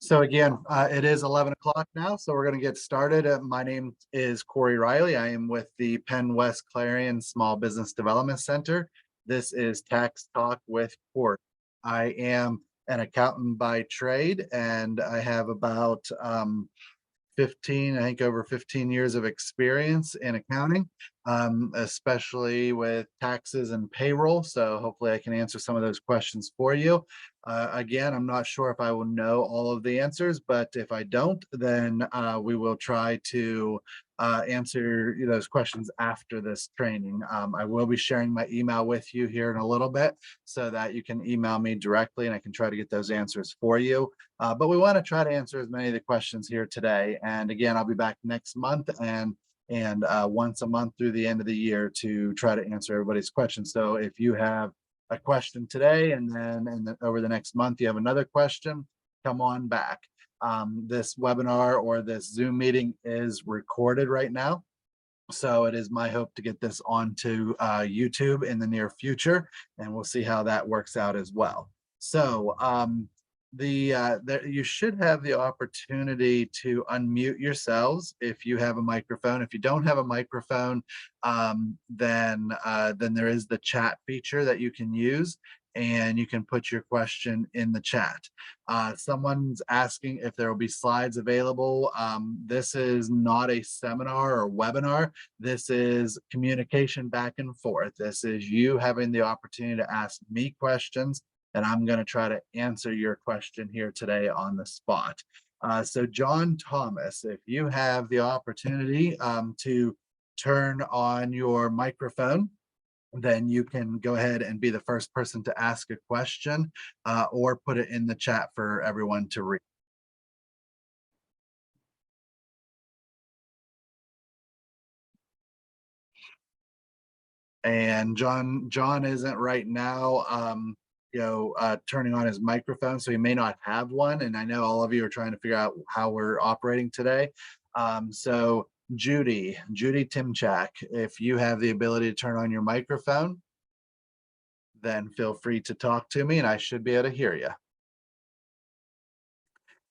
So again, it is 11 o'clock now, so we're going to get started. My name is Corry Riley. I am with the PennWest Clarion Small Business Development Center. This is Tax Talk with Corry. I am an accountant by trade, and I have about 15, I think over 15 years of experience in accounting, especially with taxes and payroll. So hopefully I can answer some of those questions for you. Again, I'm not sure if I will know all of the answers, but if I don't, then we will try to answer those questions after this training. I will be sharing my email with you here in a little bit so that you can email me directly and I can try to get those answers for you. But we want to try to answer as many of the questions here today. And again, I'll be back next month and once a month through the end of the year to try to answer everybody's questions. So if you have a question today and then over the next month you have another question, come on back. This webinar or this Zoom meeting is recorded right now. So it is my hope to get this onto YouTube in the near future, and we'll see how that works out as well. So you should have the opportunity to unmute yourselves if you have a microphone. If you don't have a microphone, then there is the chat feature that you can use, and you can put your question in the chat. Someone's asking if there will be slides available. This is not a seminar or webinar. This is communication back and forth. This is you having the opportunity to ask me questions, and I'm going to try to answer your question here today on the spot. So John Thomas, if you have the opportunity to turn on your microphone, then you can go ahead and be the first person to ask a question or put it in the chat for everyone to read. And John isn't right now turning on his microphone, so he may not have one. And I know all of you are trying to figure out how we're operating today. So Judy Timchak, if you have the ability to turn on your microphone, then feel free to talk to me and I should be able to hear you.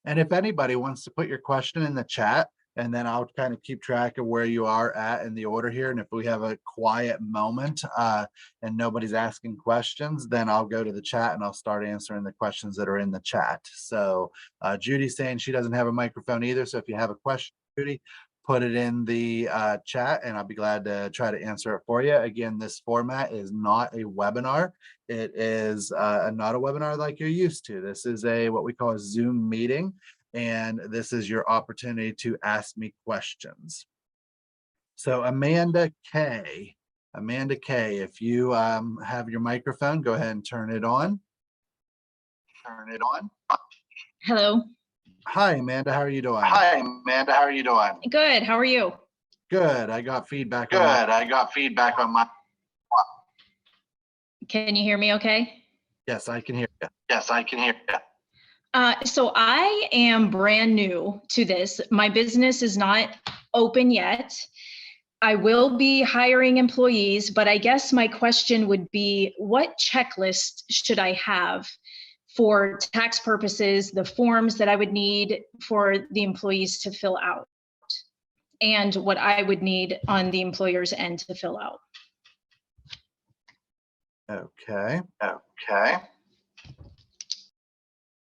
And if anybody wants to put your question in the chat, and then I'll kind of keep track of where you are at in the order here. And if we have a quiet moment and nobody's asking questions, then I'll go to the chat and I'll start answering the questions that are in the chat. So Judy's saying she doesn't have a microphone either. So if you have a question, Judy, put it in the chat and I'll be glad to try to answer it for you. Again, this format is not a webinar. It is not a webinar like you're used to. This is what we call a Zoom meeting. And this is your opportunity to ask me questions. So Amanda K, if you have your microphone, go ahead and turn it on. Hello. Hi, Amanda. How are you doing? Good. How are you? Good. I got feedback. On my. Can you hear me okay? Yes, I can hear you. So I am brand new to this. My business is not open yet. I will be hiring employees, but I guess my question would be, what checklist should I have for tax purposes, the forms that I would need for the employees to fill out, and what I would need on the employer's end to fill out? Okay.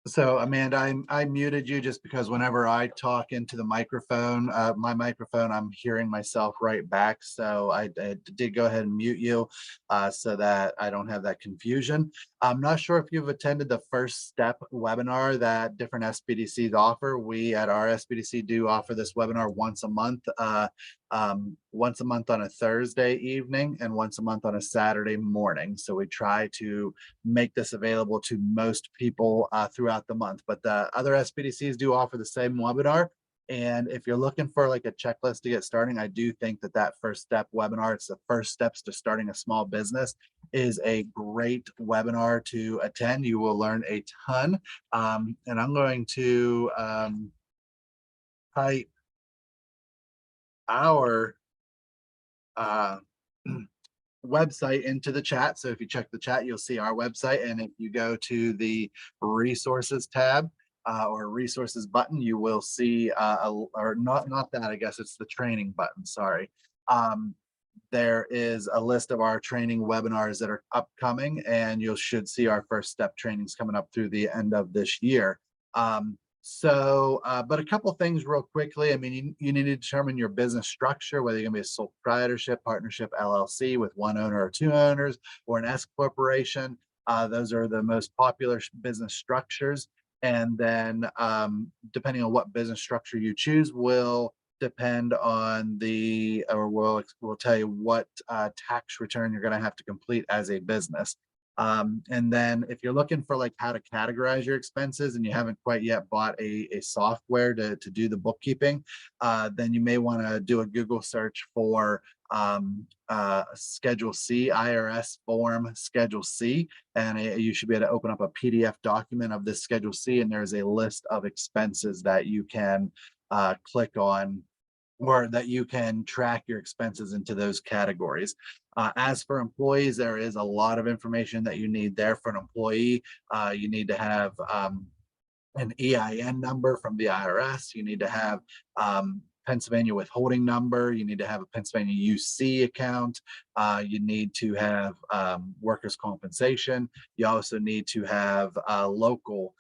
So Amanda, I muted you just because whenever I talk into the microphone, my microphone, I'm hearing myself right back. So I did go ahead and mute you so that I don't have that confusion. I'm not sure if you've attended the First Step webinar that different SBDCs offer. We at our SBDC do offer this webinar once a month on a Thursday evening and once a month on a Saturday morning. So we try to make this available to most people throughout the month. But the other SBDCs do offer the same webinar. And if you're looking for like a checklist to get starting, I do think that First Step webinar, it's the first steps to starting a small business, is a great webinar to attend. You will learn a ton. And I'm going to type our website into the chat. So if you check the chat, you'll see our website. And if you go to the resources tab, or resources button, you will see, or not that, I guess it's the training button, sorry. There is a list of our training webinars that are upcoming, and you should see our first step trainings coming up through the end of this year. But a couple things real quickly. I mean, you need to determine your business structure, whether you're gonna be a sole proprietorship, partnership, LLC with one owner or two owners, or an S corporation. Those are the most popular business structures. And then depending on what business structure you choose will depend on or we'll tell you what tax return you're going to have to complete as a business. And then if you're looking for like how to categorize your expenses and you haven't quite yet bought a software to do the bookkeeping, then you may want to do a Google search for Schedule C, IRS form Schedule C, and you should be able to open up a PDF document of this Schedule C, and there's a list of expenses that you can click on, or that you can track your expenses into those categories. As for employees, there is a lot of information that you need there. For an employee, you need to have an EIN number from the IRS. You need to have Pennsylvania withholding number. You need to have a Pennsylvania UC account. You need to have workers' compensation. You also need to have a local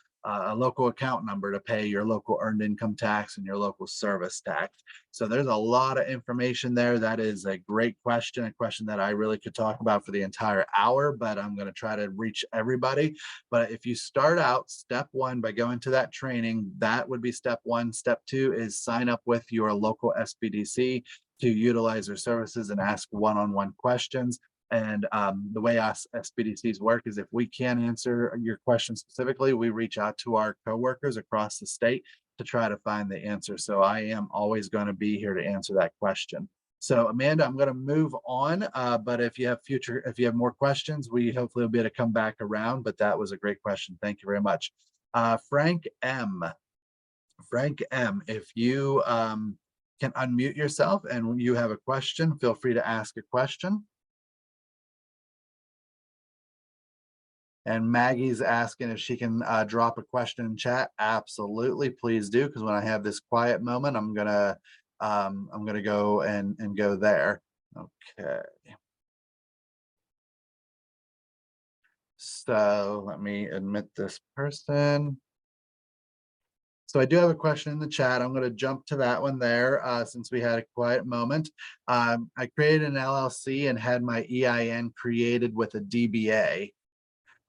account number to pay your local earned income tax and your local service tax. So there's a lot of information there. That is a great question, a question that I really could talk about for the entire hour, but I'm going to try to reach everybody. But if you start out step one by going to that training, that would be step one. Step two is sign up with your local SBDC to utilize their services and ask one-on-one questions. And the way us SBDCs work is if we can't answer your question specifically, we reach out to our coworkers across the state to try to find the answer. So I am always going to be here to answer that question. So Amanda, I'm going to move on, but if you have more questions, we hopefully will be able to come back around, but that was a great question. Thank you very much. Frank M, if you can unmute yourself and when you have a question, feel free to ask a question. And Maggie's asking if she can drop a question in chat. Absolutely, please do, because when I have this quiet moment, I'm gonna go and go there. Okay. So let me admit this person. So I do have a question in the chat. I'm going to jump to that one there since we had a quiet moment. I created an LLC and had my EIN created with a DBA.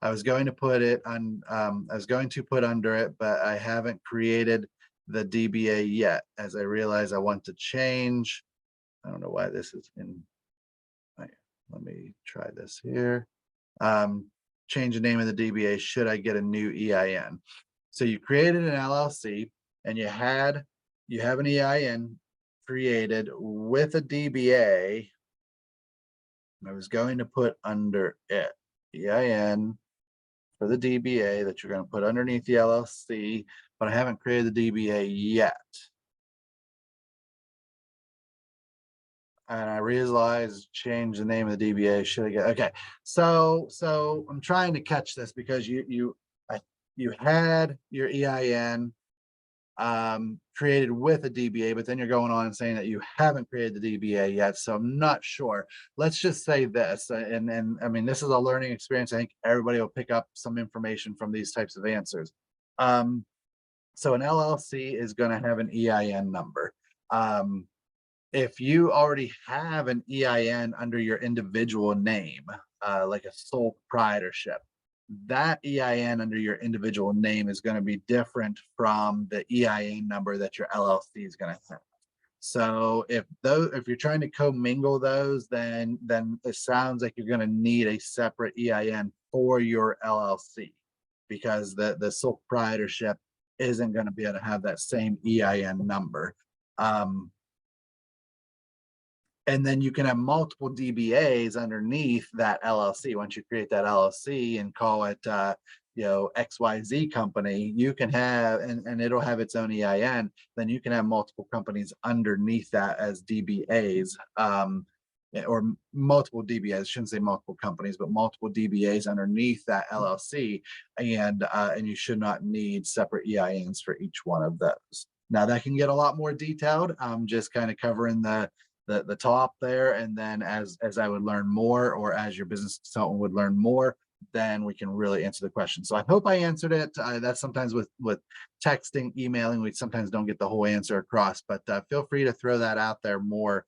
I was going to put it on, I was going to put under it, but I haven't created the DBA yet, as I realize I want to change. I don't know why this is in, let me try this here. Change the name of the DBA, should I get a new EIN? So you created an LLC and you have an EIN created with a DBA. I was going to put under it, EIN for the DBA that you're going to put underneath the LLC, but I haven't created the DBA yet. And I realized change the name of the DBA. Should I get okay? So I'm trying to catch this because you had your EIN created with a DBA, but then you're going on and saying that you haven't created the DBA yet. So I'm not sure. Let's just say this, and I mean, this is a learning experience. I think everybody will pick up some information from these types of answers. So an LLC is going to have an EIN number. If you already have an EIN under your individual name, like a sole proprietorship, that EIN under your individual name is going to be different from the EIN number that your LLC is going to have. So if you're trying to commingle those, then it sounds like you're going to need a separate EIN for your LLC, because the sole proprietorship isn't going to be able to have that same EIN number. And then you can have multiple DBAs underneath that LLC. Once you create that LLC and call it, XYZ company, you can have, and it'll have its own EIN, then you can have multiple companies underneath that as DBAs. or multiple DBAs, I shouldn't say multiple companies, but multiple DBAs underneath that LLC, and you should not need separate EINs for each one of those. Now that can get a lot more detailed. I'm just kind of covering the top there, and then as I would learn more, or as your business consultant would learn more, then we can really answer the question. So I hope I answered it. That's sometimes with texting, emailing, we sometimes don't get the whole answer across, but feel free to throw that out there more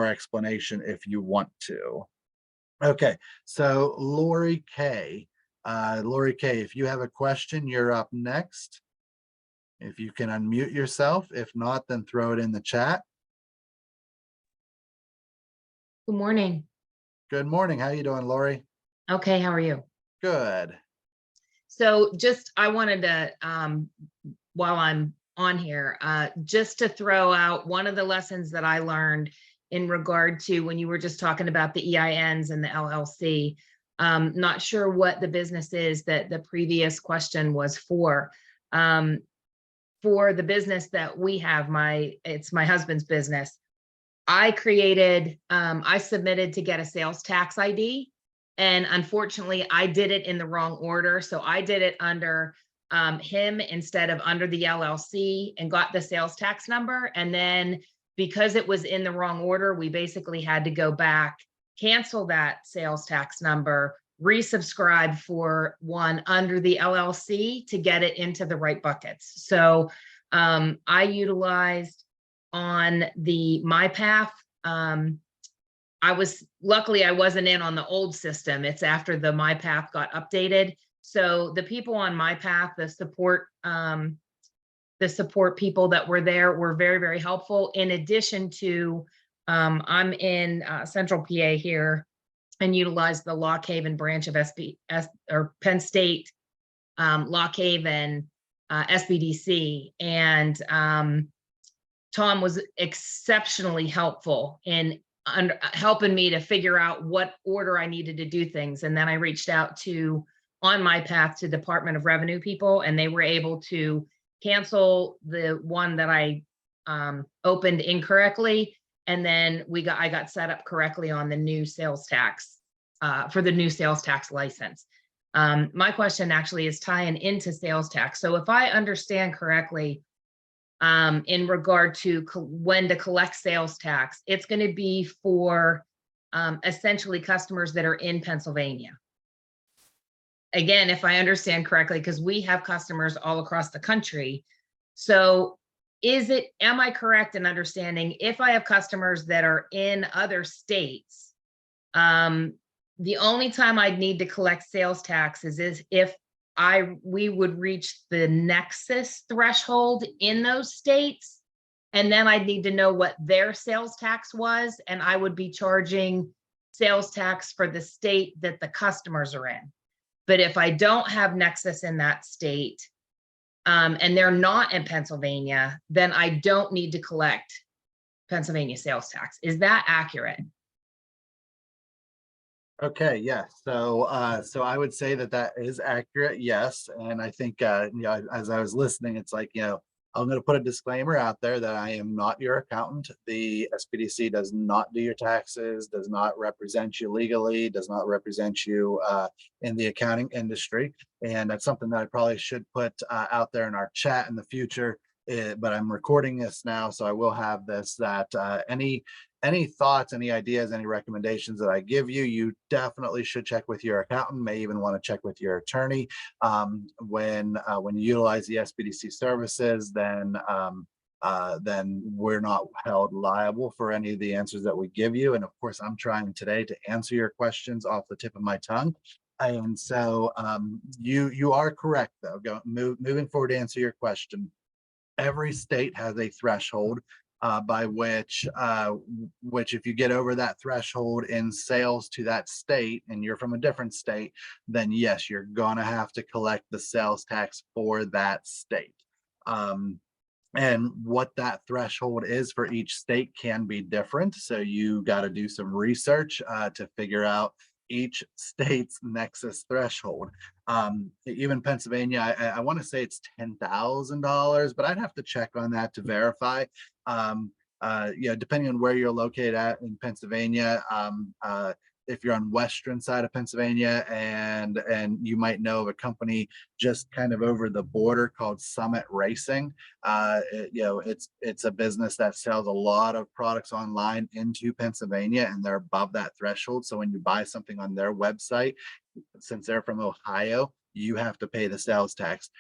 explanation if you want to. Okay, so Lori K. Lori K, if you have a question, you're up next. If you can unmute yourself. If not, then throw it in the chat. Good morning. Good morning. How you doing, Lori? Okay, how are you? Good. So I wanted to, while I'm on here, just to throw out one of the lessons that I learned in regard to when you were just talking about the EINs and the LLC. Not sure what the business is that the previous question was for. For the business that we have, it's my husband's business. I submitted to get a sales tax ID. And unfortunately, I did it in the wrong order. So I did it under him instead of under the LLC, and got the sales tax number. And then because it was in the wrong order, we basically had to go back, cancel that sales tax number, resubscribe for one under the LLC to get it into the right buckets. So I utilized on the MyPath. Luckily I wasn't in on the old system. It's after the MyPath got updated. So the people on MyPath, the support people that were there were very, very helpful. In addition to, I'm in Central PA here, and utilize the Lock Haven branch of Penn State, Lock Haven, SBDC. And Tom was exceptionally helpful in helping me to figure out what order I needed to do things. And then I reached out on MyPath to Department of Revenue people, and they were able to cancel the one that I opened incorrectly. And then I got set up correctly on the new sales tax, for the new sales tax license. My question actually is tying into sales tax. So if I understand correctly, in regard to when to collect sales tax, it's going to be for essentially customers that are in Pennsylvania. Again, if I understand correctly, because we have customers all across the country. So am I correct in understanding if I have customers that are in other states, the only time I'd need to collect sales taxes is if we would reach the nexus threshold in those states, and then I'd need to know what their sales tax was, and I would be charging sales tax for the state that the customers are in. But if I don't have nexus in that state, and they're not in Pennsylvania, then I don't need to collect Pennsylvania sales tax. Is that accurate? Okay, yes. So I would say that is accurate, yes. And I think as I was listening, it's like, I'm going to put a disclaimer out there that I am not your accountant. The SBDC does not do your taxes, does not represent you legally, does not represent you in the accounting industry. And that's something that I probably should put out there in our chat in the future. But I'm recording this now, so I will have this, that any thoughts, any ideas, any recommendations that I give you, you definitely should check with your accountant, may even want to check with your attorney. When you utilize the SBDC services, then we're not held liable for any of the answers that we give you. And of course, I'm trying today to answer your questions off the tip of my tongue. And so you are correct, though. Moving forward to answer your question, every state has a threshold by which if you get over that threshold in sales to that state and you're from a different state, then yes, you're gonna have to collect the sales tax for that state. And what that threshold is for each state can be different. So you got to do some research to figure out each state's nexus threshold. Even Pennsylvania, I want to say it's $10,000, but I'd have to check on that to verify. depending on where you're located at in Pennsylvania, if you're on western side of Pennsylvania, and you might know of a company just kind of over the border called Summit Racing. It's a business that sells a lot of products online into Pennsylvania, and they're above that threshold. So when you buy something on their website, since they're from Ohio, you have to pay the sales tax.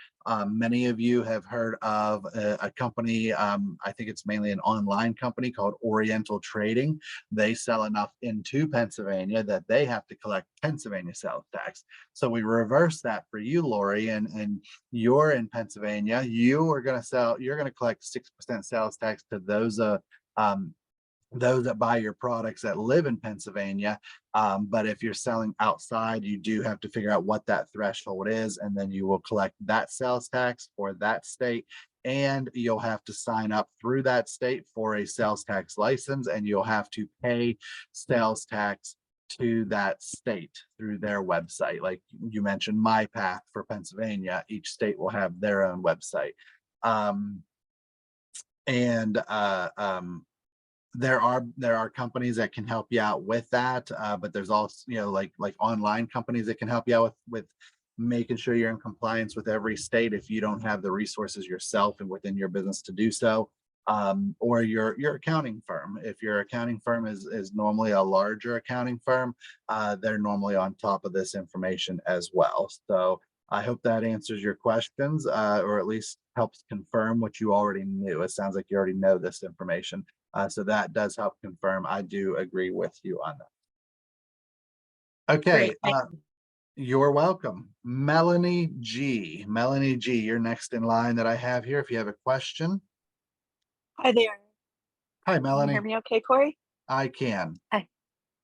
Many of you have heard of a company, I think it's mainly an online company called Oriental Trading. They sell enough into Pennsylvania that they have to collect Pennsylvania sales tax. So we reverse that for you, Lori, and you're in Pennsylvania. You're going to collect 6% sales tax to those that buy your products that live in Pennsylvania. But if you're selling outside, you do have to figure out what that threshold is, and then you will collect that sales tax for that state. And you'll have to sign up through that state for a sales tax license, and you'll have to pay sales tax to that state through their website. Like you mentioned, MyPath for Pennsylvania, each state will have their own website. There are companies that can help you out with that, but there's also like online companies that can help you out with making sure you're in compliance with every state if you don't have the resources yourself and within your business to do so, or your accounting firm. If your accounting firm is normally a larger accounting firm, they're normally on top of this information as well. So I hope that answers your questions, or at least helps confirm what you already knew. It sounds like you already know this information. So that does help confirm. I do agree with you on that. Okay, Great, you're welcome. Melanie G. Melanie G, you're next in line that I have here if you have a question. Hi there. Hi, Can you Melanie. hear me okay, Corey? I can. Hi.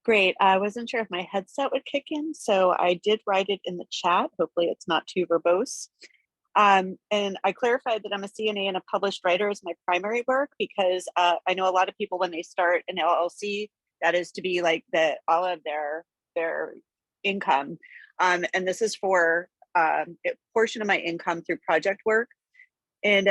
Great. I wasn't sure if my headset would kick in, so I did write it in the chat. Hopefully it's not too verbose. And I clarified that I'm a CNA and a published writer as my primary work, because I know a lot of people, when they start an LLC, that is to be like all of their income. And this is for a portion of my income through project work. And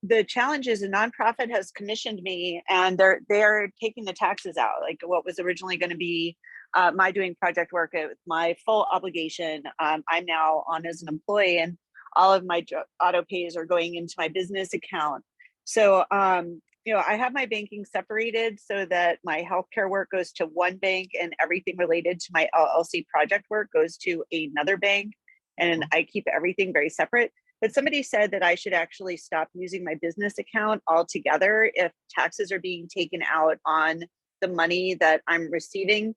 the challenge is a nonprofit has commissioned me, and they're taking the taxes out. Like what was originally going to be my doing project work, my full obligation, I'm now on as an employee, and all of my auto pays are going into my business account. So, I have my banking separated so that my healthcare work goes to one bank, and everything related to my LLC project work goes to another bank. And I keep everything very separate. But somebody said that I should actually stop using my business account altogether if taxes are being taken out on the money that I'm receiving.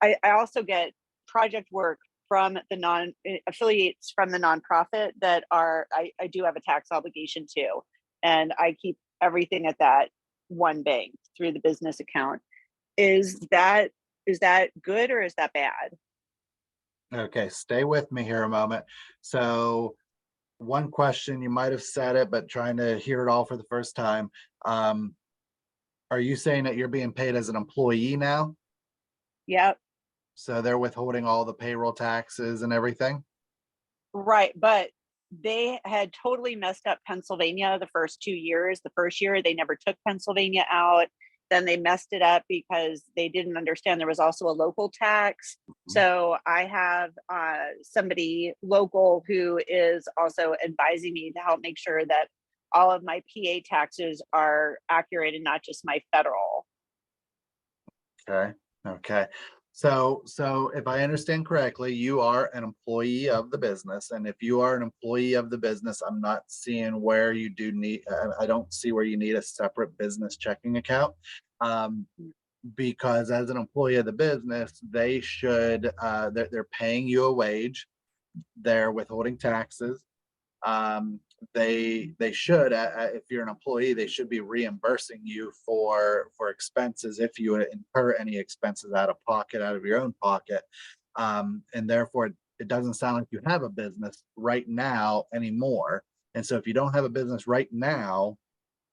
I also get project work from the affiliates from the nonprofit that I do have a tax obligation to, and I keep everything at that one bank through the business account. Is that good or is that bad? Okay, stay with me here a moment. So one question, you might have said it, but trying to hear it all for the first time. Are you saying that you're being paid as an employee now? Yep. So they're withholding all the payroll taxes and everything? Right, but they had totally messed up Pennsylvania the first 2 years. The first year, they never took Pennsylvania out. Then they messed it up because they didn't understand there was also a local tax. So I have somebody local who is also advising me to help make sure that all of my PA taxes are accurate and not just my federal. Okay. So if I understand correctly, you are an employee of the business. And if you are an employee of the business, I'm not seeing where you do need, I don't see where you need a separate business checking account. Because as an employee of the business, they should, they're paying you a wage, they're withholding taxes. They should, if you're an employee, they should be reimbursing you for expenses if you incur any expenses out of your own pocket. And therefore, it doesn't sound like you have a business right now anymore. And so if you don't have a business right now,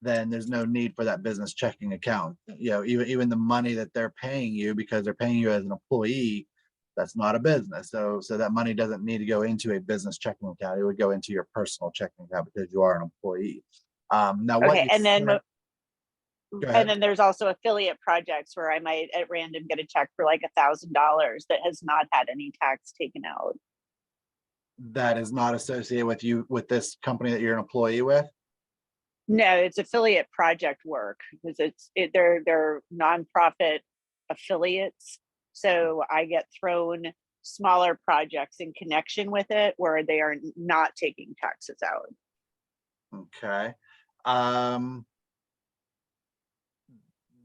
then there's no need for that business checking account. Even the money that they're paying you, because they're paying you as an employee, that's not a business. So that money doesn't need to go into a business checking account. It would go into your personal checking account because you are an employee. Now, Okay, and then Go And ahead. then there's also affiliate projects where I might at random get a check for like $1,000 that has not had any tax taken out. That is not associated with you, with this company that you're an employee with? No, it's affiliate project work because they're nonprofit affiliates. So I get thrown smaller projects in connection with it where they are not taking taxes out. Okay.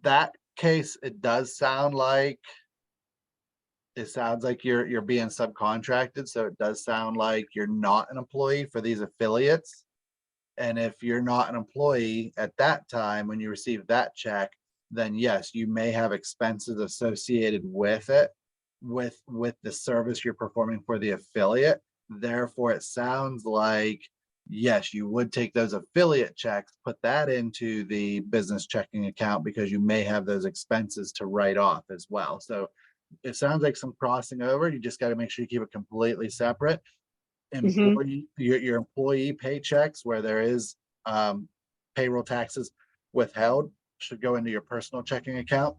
That case, it sounds like you're being subcontracted, so it does sound like you're not an employee for these affiliates. And if you're not an employee at that time, when you receive that check, then yes, you may have expenses associated with it, with the service you're performing for the affiliate. Therefore, it sounds like, yes, you would take those affiliate checks, put that into the business checking account because you may have those expenses to write off as well. So it sounds like some crossing over. You just got to make sure you keep it completely separate. Mhm. Employee, your employee paychecks where there is payroll taxes withheld should go into your personal checking account.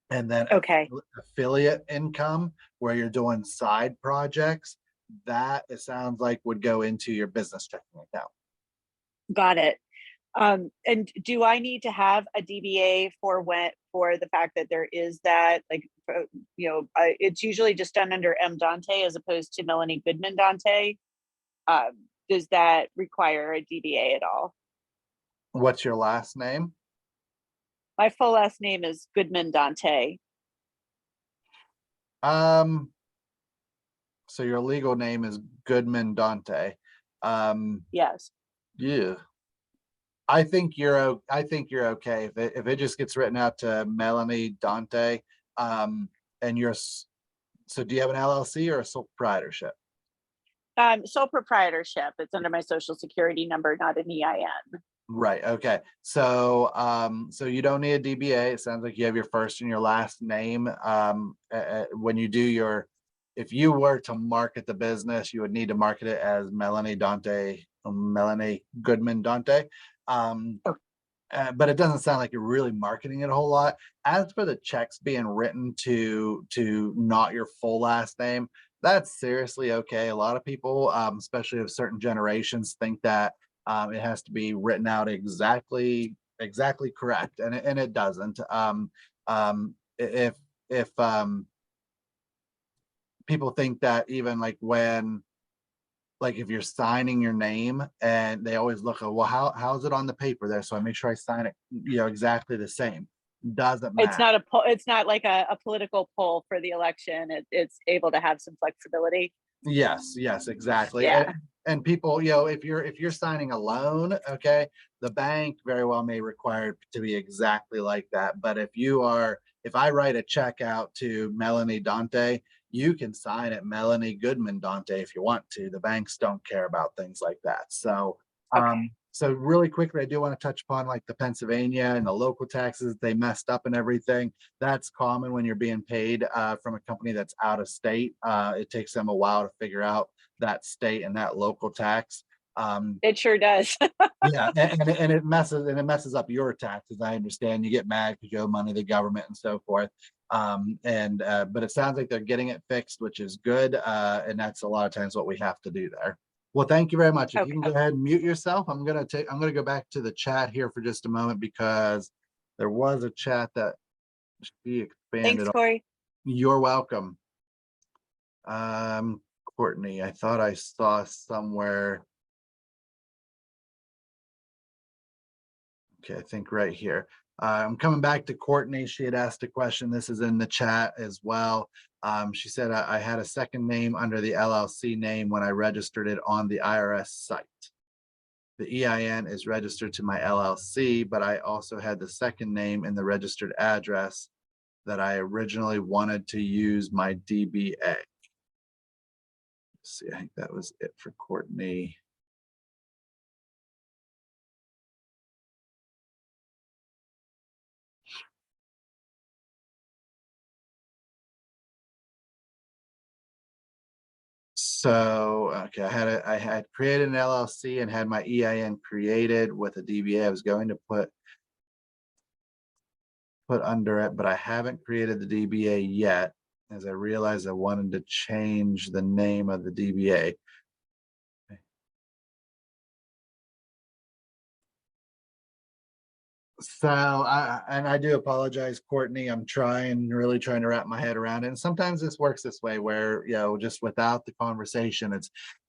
And then Okay, affiliate income where you're doing side projects, that it sounds like would go into your business checking account. got it. And do I need to have a DBA for the fact that there is that, like, it's usually just done under M. Dante as opposed to Melanie Goodman Dante. Does that require a DBA at all? What's your last name? My full last name is Goodman Dante. So your legal name is Goodman Dante. Yes. Yeah. I think you're okay if it just gets written out to Melanie Dante. And so do you have an LLC or a sole proprietorship? Sole proprietorship. It's under my social security number, not an EIN. Right. Okay. So so you don't need a DBA. It sounds like you have your first and your last name. When you do if you were to market the business, you would need to market it as Melanie Goodman Dante. Okay. But it doesn't sound like you're really marketing it a whole lot. As for the checks being written to not your full last name, that's seriously okay. A lot of people, especially of certain generations, think that it has to be written out exactly correct, and it doesn't. If people think that even like if you're signing your name and they always look at, well, how's it on the paper there? So I make sure I sign it, exactly the same. Doesn't It's matter. not it's not like a political poll for the election. It's able to have some flexibility. Yes, exactly. Yeah. And people, if you're signing a loan, okay, the bank very well may require it to be exactly like that. But if I write a check out to Melanie Dante, you can sign it Melanie Goodman Dante if you want to. The banks don't care about things like that. So Okay. so really quickly, I do want to touch upon like the Pennsylvania and the local taxes. They messed up and everything. That's common when you're being paid from a company that's out of state. It takes them a while to figure out that state and that local tax. It sure does. Yeah, and it messes up your taxes. I understand. You get mad because you owe money to the government and so forth. But it sounds like they're getting it fixed, which is good. And that's a lot of times what we have to do there. Well, thank you very much. If you can go Okay. ahead and mute yourself, I'm gonna go back to the chat here for just a moment because there was a chat that should be Thanks, expanded on. Corey. You're welcome. Courtney, I thought I saw somewhere. Okay, I think right here. I'm coming back to Courtney. She had asked a question. This is in the chat as well. She said, I had a second name under the LLC name when I registered it on the IRS site. The EIN is registered to my LLC, but I also had the second name in the registered address that I originally wanted to use my DBA. Let's see, I think that was it for Courtney. So, okay, I had created an LLC and had my EIN created with a DBA. I was going to put put under it, but I haven't created the DBA yet, as I realized I wanted to change the name of the DBA. So I do apologize, Courtney. I'm really trying to wrap my head around it. And sometimes this works this way where, just without the conversation,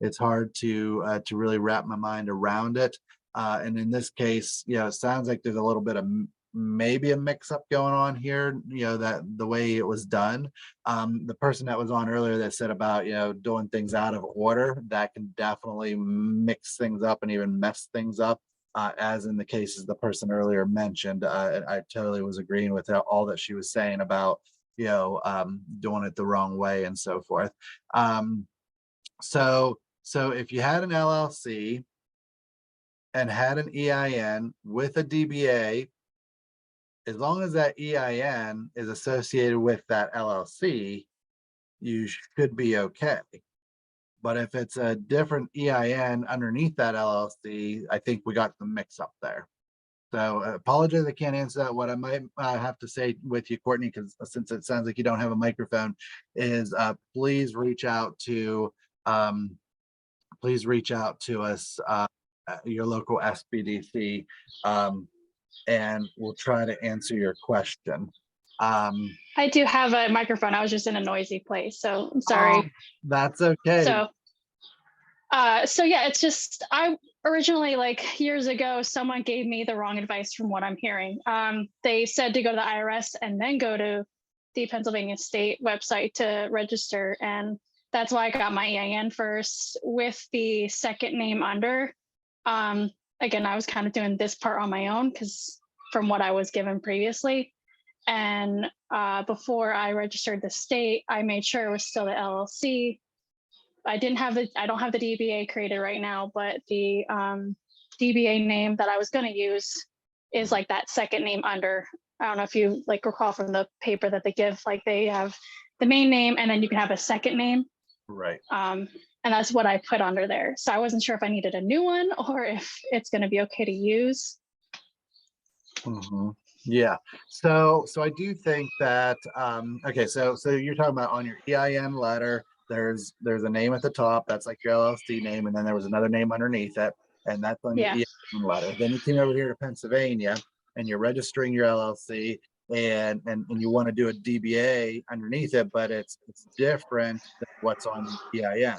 it's hard to really wrap my mind around it. And in this case, it sounds like there's a little bit of maybe a mix up going on here, that the way it was done. The person that was on earlier that said about, doing things out of order, that can definitely mix things up and even mess things up. As in the cases the person earlier mentioned, I totally was agreeing with all that she was saying about, doing it the wrong way and so forth. So if you had an LLC and had an EIN with a DBA, as long as that EIN is associated with that LLC, you should be okay. But if it's a different EIN underneath that LLC, I think we got the mix up there. So apologize, I can't answer that. What I might have to say with you, Courtney, because since it sounds like you don't have a microphone, is please reach out to us, your local SBDC, and we'll try to answer your question. I do have a microphone. I was just in a noisy place, so I'm sorry. That's okay. So yeah, it's just, I originally, like years ago, someone gave me the wrong advice from what I'm hearing. They said to go to the IRS and then go to the Pennsylvania state website to register. And that's why I got my EIN first with the second name under. Again, I was kind of doing this part on my own because from what I was given previously. And before I registered the state, I made sure it was still the LLC. I don't have the DBA created right now, but the DBA name that I was going to use is like that second name under. I don't know if you like recall from the paper that they give, like they have the main name and then you can have a second name. Right. And that's what I put under there. So I wasn't sure if I needed a new one or if it's going to be okay to use. Mm-hmm. Yeah. So I do think that okay. So you're talking about on your EIN letter, there's a name at the top. That's like your LLC name, and then there was another name underneath it, and that's on your EIN letter. Then you came over here to Pennsylvania, and you're registering your LLC, and you want to do a DBA underneath it, but it's different than what's on the EIN.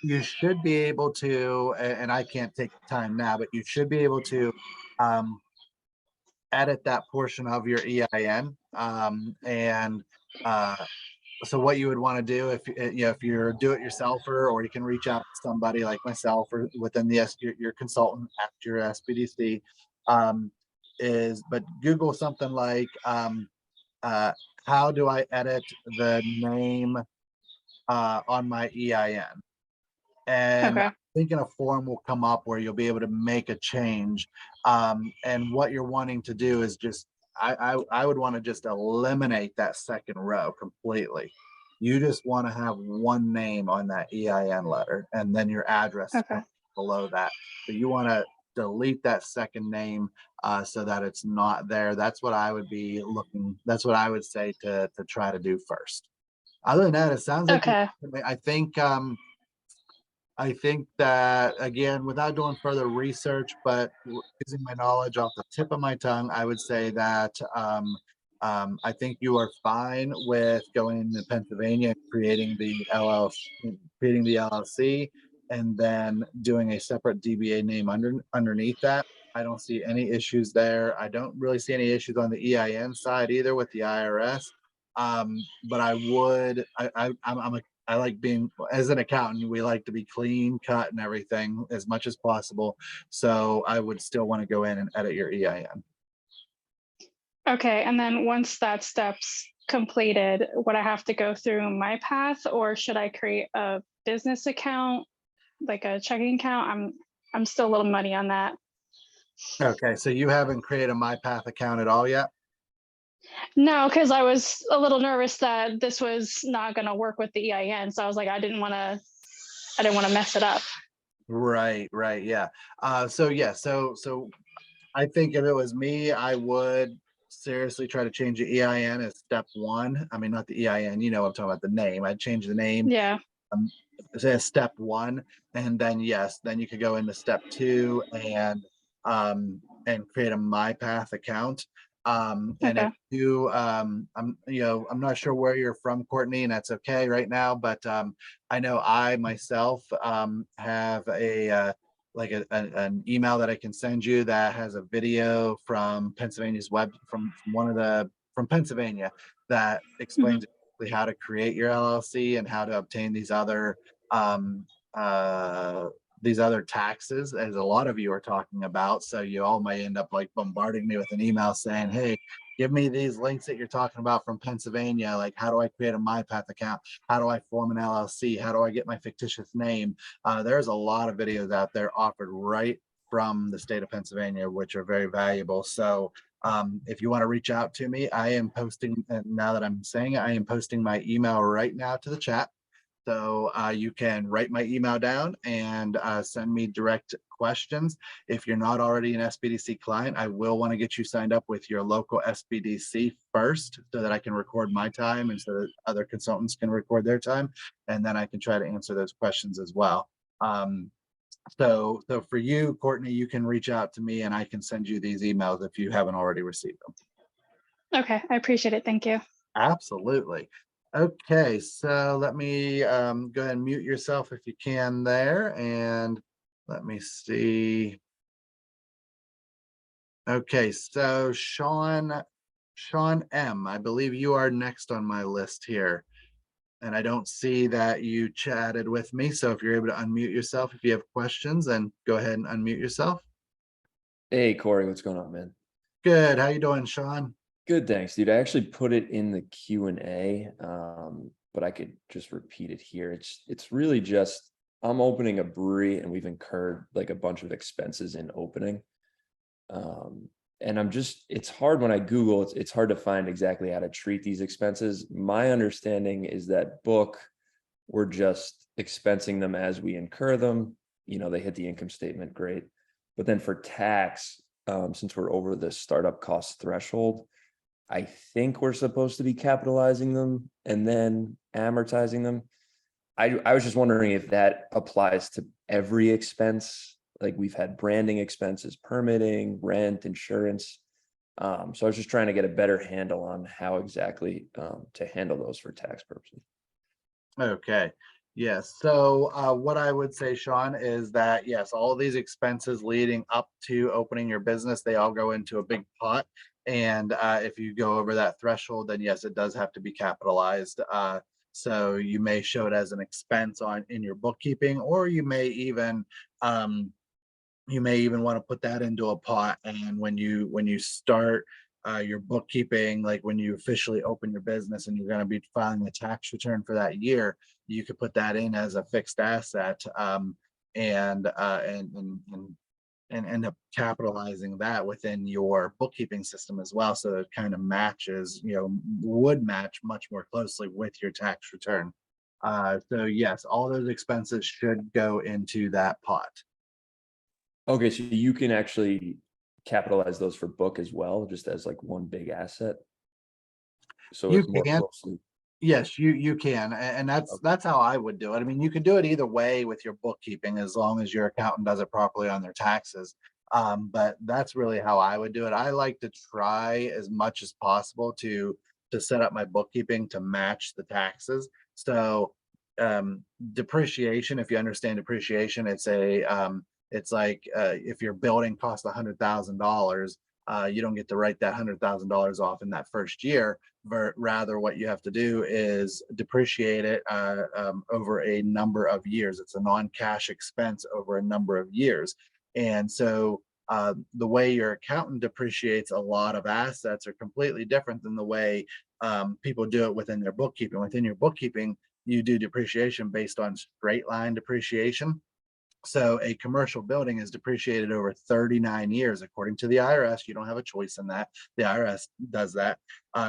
You should be able to, and I can't take the time now, but you should be able to edit that portion of your EIN. So what you would want to do if you're a do-it-yourselfer, or you can reach out to somebody like myself or within your consultant at your SBDC, but Google something like how do I edit the name on my EIN? And I think a form will come up where you'll be able to make a change. And what you're wanting to do is just, I would want to just eliminate that second row completely. You just want to have one name on that EIN letter and then your address below that. So you want to delete that second name so that it's not there. That's what I would be looking, that's what I would say to try to do first. Other than that, it sounds like I think that, again, without doing further research, but using my knowledge off the tip of my tongue, I would say that I think you are fine with going to Pennsylvania, creating the LLC, and then doing a separate DBA name underneath that. I don't see any issues there. I don't really see any issues on the EIN side either with the IRS. But I like being, as an accountant, we like to be clean cut and everything as much as possible. So I would still want to go in and edit your EIN. Okay, and then once that step's completed, would I have to go through my path, or should I create a business account, like a checking account? I'm still a little muddy on that. Okay, so you haven't created a MyPath account at all yet? No, because I was a little nervous that this was not going to work with the EIN, so I was like, I didn't want to mess it up. Right, yeah. So I think if it was me, I would seriously try to change the EIN as step one. I mean, not the EIN, you know, I'm talking about the name. I'd change the name Yeah. say step one, and then yes, then you could go into step two and create a MyPath account. And if Okay. you I'm not sure where you're from, Courtney, and that's okay right now, but I know I myself have a an email that I can send you that has a video from Pennsylvania's web from one of the from Pennsylvania that Hmm. explains exactly how to create your LLC and how to obtain um, uh, these other taxes, as a lot of you are talking about. So you all may end up like bombarding me with an email saying, "Hey, give me these links that you're talking about from Pennsylvania. Like, how do I create a MyPath account? How do I form an LLC? How do I get my fictitious name?" There's a lot of videos out there offered right from the state of Pennsylvania, which are very valuable. So if you want to reach out to me, I am posting, now that I'm saying it, I am posting my email right now to the chat. So you can write my email down and send me direct questions. If you're not already an SBDC client, I will want to get you signed up with your local SBDC first so that I can record my time and so that other consultants can record their time. And then I can try to answer those questions as well. So for you, Courtney, you can reach out to me and I can send you these emails if you haven't already received them. Okay. I appreciate it. Thank you. Absolutely. Okay, so let me go ahead and mute yourself if you can there, and let me see. Okay, so Sean M, I believe you are next on my list here. And I don't see that you chatted with me, so if you're able to unmute yourself, if you have questions, then go ahead and unmute yourself. Hey, Corey, what's going on, man? Good, how you doing, Sean? Good, thanks, dude. I actually put it in the Q&A, but I could just repeat it here. It's really just, I'm opening a brewery and we've incurred like a bunch of expenses in opening. And it's hard when I Google, it's hard to find exactly how to treat these expenses. My understanding is that we're just expensing them as we incur them. You know, they hit the income statement, great. But then for tax, since we're over the startup cost threshold, I think we're supposed to be capitalizing them and then amortizing them. I was just wondering if that applies to every expense. Like we've had branding expenses, permitting, rent, insurance. So I was just trying to get a better handle on how exactly to handle those for tax purposes. Okay, yes. So what I would say, Sean, is that yes, all of these expenses leading up to opening your business, they all go into a big pot. And if you go over that threshold, then yes, it does have to be capitalized. So you may show it as an expense in your bookkeeping, or you may even want to put that into a pot. And when you start your bookkeeping, like when you officially open your business and you're going to be filing a tax return for that year, you could put that in as a fixed asset and end up capitalizing that within your bookkeeping system as well. So it kind of matches, would match much more closely with your tax return. So yes, all those expenses should go into that pot. Okay, so you can actually capitalize those for book as well, just as like one big asset. So You it's more can. closely. Yes, you can, and that's how I would do it. I mean, you can do it either way with your bookkeeping as long as your accountant does it properly on their taxes. But that's really how I would do it. I like to try as much as possible to set up my bookkeeping to match the taxes. So depreciation, if you understand depreciation, it's like if your building costs $100,000, you don't get to write that $100,000 off in that first year. But rather what you have to do is depreciate it over a number of years. It's a non-cash expense over a number of years. And so the way your accountant depreciates a lot of assets are completely different than the way people do it within their bookkeeping. Within your bookkeeping, you do depreciation based on straight line depreciation. So a commercial building is depreciated over 39 years, according to the IRS. You don't have a choice in that. The IRS does that.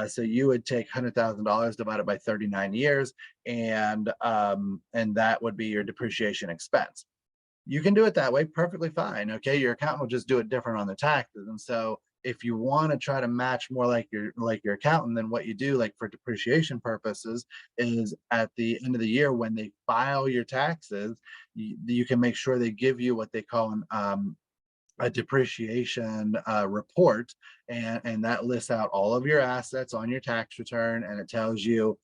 So you would take $100,000 divided by 39 years, and that would be your depreciation expense. you can do it that way perfectly fine. Okay, your accountant will just do it different on the taxes. And so if you want to try to match more like your accountant, then what you do, like for depreciation purposes, is at the end of the year when they file your taxes, you can make sure they give you what they call a depreciation report, and that lists out all of your assets on your tax return, and it tells you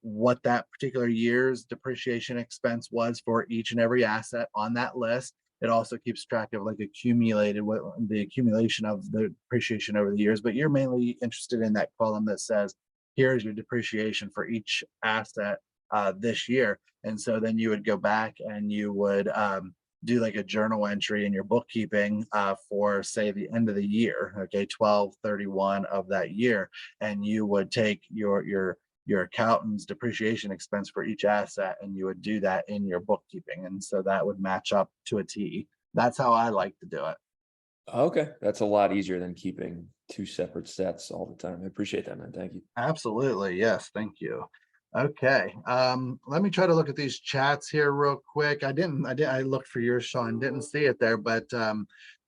what that particular year's depreciation expense was for each and every asset on that list. It also keeps track of like accumulated, what the accumulation of the depreciation over the years, but you're mainly interested in that column that says, here's your depreciation for each asset this year. And so then you would go back and you would do like a journal entry in your bookkeeping for say the end of the year, okay, 12/31 of that year, and you would take your accountant's depreciation expense for each asset, and you would do that in your bookkeeping. And so that would match up to a T. That's how I like to do it. Okay, that's a lot easier than keeping two separate sets all the time. I appreciate that, man. Thank you. Absolutely. Yes. Thank you. Okay. Let me try to look at these chats here real quick. I looked for yours, Sean, didn't see it there, but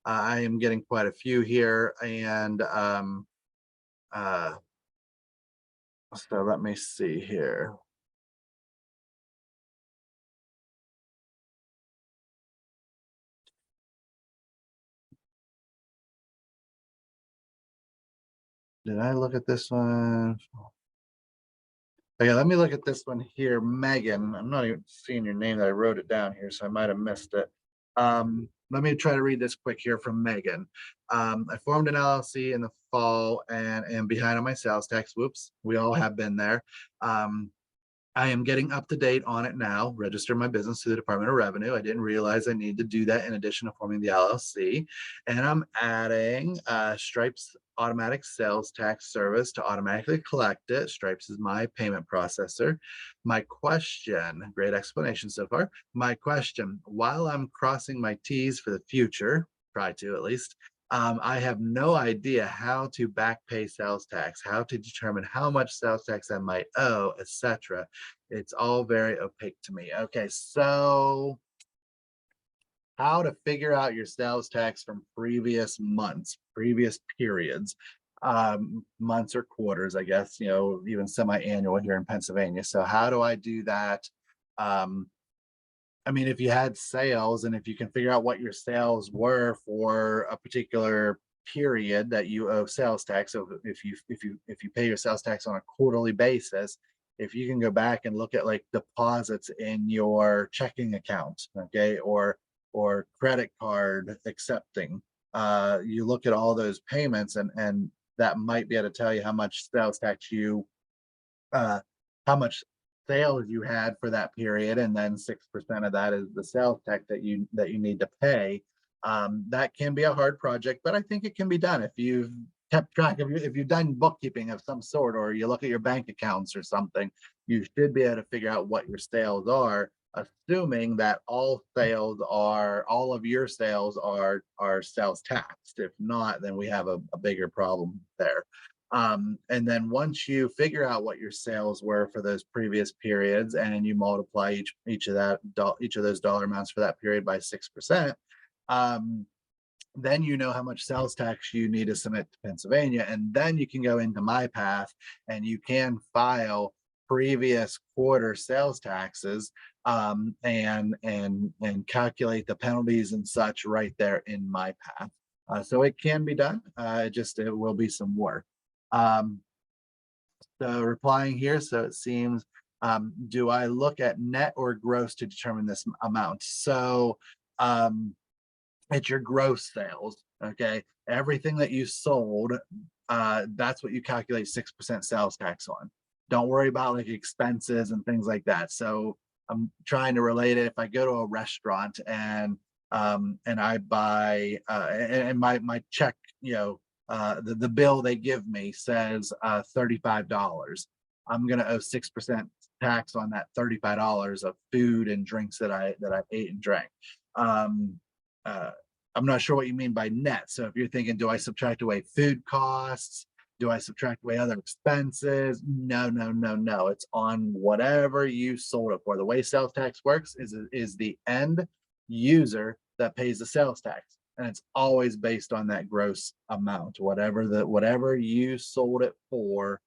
I am getting quite a few here. And so let me see here. Did I look at this one? Okay, let me look at this one here. Megan, I'm not even seeing your name. That I wrote it down here, so I might have missed it. Let me try to read this quick here from Megan. I formed an LLC in the fall and am behind on my sales tax. Whoops, we all have been there. I am getting up to date on it now, register my business to the Department of Revenue. I didn't realize I need to do that in addition to forming the LLC. And I'm adding Stripe's automatic sales tax service to automatically collect it. Stripes is my payment processor. My question, great explanation so far. My question, while I'm crossing my T's for the future, try to at least, I have no idea how to back pay sales tax, how to determine how much sales tax I might owe, etc. It's all very opaque to me. Okay, so how to figure out your sales tax from previous months, previous periods, months or quarters, I guess, even semi-annual here in Pennsylvania. So how do I do that? I mean, if you had sales and if you can figure out what your sales were for a particular period that you owe sales tax. So if you pay your sales tax on a quarterly basis, if you can go back and look at like deposits in your checking account, okay, or credit card accepting, you look at all those payments and that might be able to tell you how much sales tax how much sales you had for that period, and then 6% of that is the sales tax that you need to pay. That can be a hard project, but I think it can be done if you've kept track of, if you've done bookkeeping of some sort, or you look at your bank accounts or something. You should be able to figure out what your sales are, assuming that all of your sales are sales taxed. If not, then we have a bigger problem there. And then once you figure out what your sales were for those previous periods and you multiply each of those dollar amounts for that period by 6%, then you know how much sales tax you need to submit to Pennsylvania. And then you can go into MyPath and you can file previous quarter sales taxes and calculate the penalties and such right there in MyPath. So it can be done. It will be some work. So replying here, so it seems, do I look at net or gross to determine this amount? So it's your gross sales, okay? Everything that you sold, that's what you calculate 6% sales tax on. Don't worry about like expenses and things like that. So I'm trying to relate it. If I go to a restaurant and I buy and my check, the bill they give me says $35. I'm gonna owe 6% tax on that $35 of food and drinks that I ate and drank. I'm not sure what you mean by net. So if you're thinking, do I subtract away food costs? Do I subtract away other expenses? No. It's on whatever you sold it for. The way sales tax works is the end user that pays the sales tax. And it's always based on that gross amount, whatever you sold it for,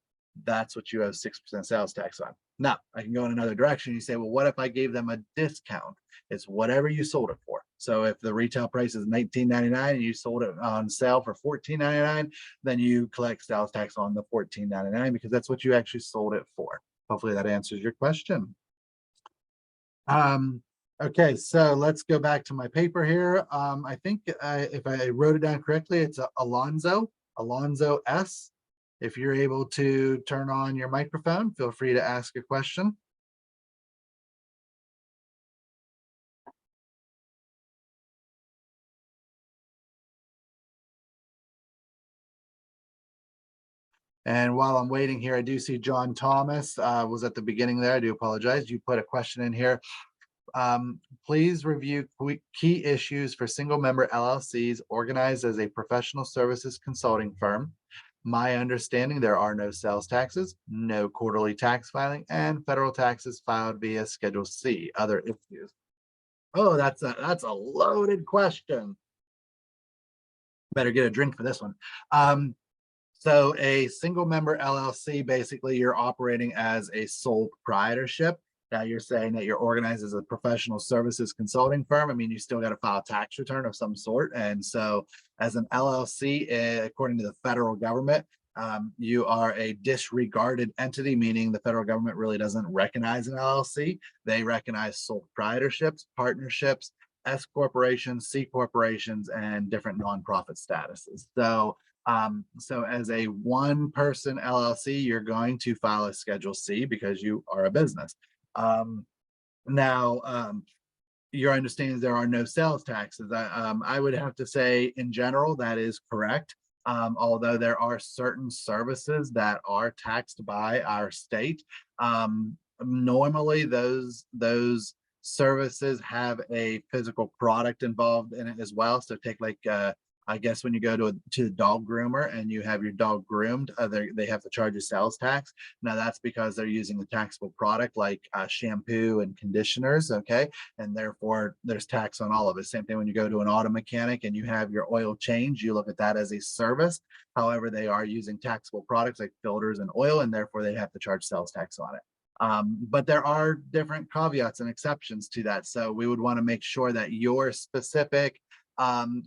that's what you have 6% sales tax on. Now, I can go in another direction. You say, well, what if I gave them a discount? It's whatever you sold it for. So if the retail price is $19.99 and you sold it on sale for $14.99, then you collect sales tax on the $14.99 because that's what you actually sold it for. Hopefully that answers your question. Okay, so let's go back to my paper here. I think if I wrote it down correctly, it's Alonzo S. If you're able to turn on your microphone, feel free to ask a question. And while I'm waiting here, I do see John Thomas was at the beginning there. I do apologize. You put a question in here. Please review key issues for single member LLCs organized as a professional services consulting firm. My understanding, there are no sales taxes, no quarterly tax filing, and federal taxes filed via Schedule C. Other issues. Oh, that's a loaded question. Better get a drink for this one. So a single member LLC, basically you're operating as a sole proprietorship. Now you're saying that you're organized as a professional services consulting firm. I mean, you still got to file a tax return of some sort. And so as an LLC, according to the federal government, you are a disregarded entity, meaning the federal government really doesn't recognize an LLC. They recognize sole proprietorships, partnerships, S corporations, C corporations, and different nonprofit statuses. So as a one person LLC, you're going to file a Schedule C because you are a business. Your understanding is there are no sales taxes. I would have to say in general, that is correct. Although there are certain services that are taxed by our state. Normally those services have a physical product involved in it as well. So take like, I guess when you go to the dog groomer and you have your dog groomed, they have to charge a sales tax. Now that's because they're using a taxable product like shampoo and conditioners, okay? And therefore there's tax on all of it. Same thing when you go to an auto mechanic and you have your oil change, you look at that as a service. However, they are using taxable products like filters and oil, and therefore they have to charge sales tax on it. But there are different caveats and exceptions to that. So we would want to make sure that your specific